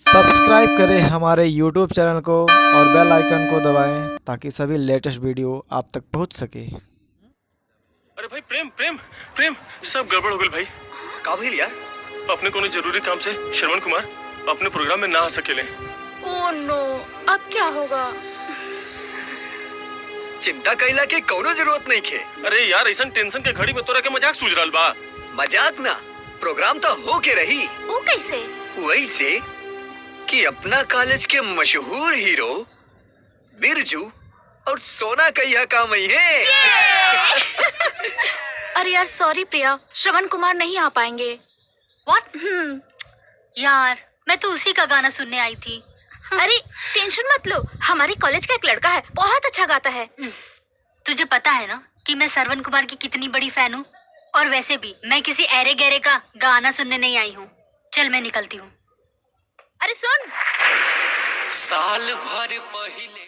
Subscribe करें हमारे YouTube channel को और बेल आइकन को दबाएं ताकि सभी लेटेस्ट वीडियो आप तक पहुंच सके। अरे भाई प्रेम प्रेम प्रेम सब गड़बड़ हो गई भाई। का भइल यार? अपने कोनो जरूरी काम से श्रवण कुमार अपने प्रोग्राम में ना आ सकेले। ओह नो, अब क्या होगा? चिंता कैला के कोनो जरूरत नहीं खे। अरे यार ऐसा टेंशन के घड़ी में तोरा के मजाक सूझ रहल बा। मजाक ना, प्रोग्राम तो हो के रही। वो कैसे? वैसे कि अपना कॉलेज के मशहूर हीरो बिरजू और सोना कहिया काम ही है। अरे यार सॉरी प्रिया, श्रवण कुमार नहीं आ पाएंगे। व्हाट? यार मैं तो उसी का गाना सुनने आई थी। अरे टेंशन मत लो, हमारे कॉलेज का एक लड़का है, बहुत अच्छा गाता है। तुझे पता है ना कि मैं श्रवण कुमार की कितनी बड़ी फैन हूँ। और वैसे भी मैं किसी ऐरे गहरे का गाना सुनने नहीं आई हूँ। चल मैं निकलती हूँ। अरे सुन, साल भर पहले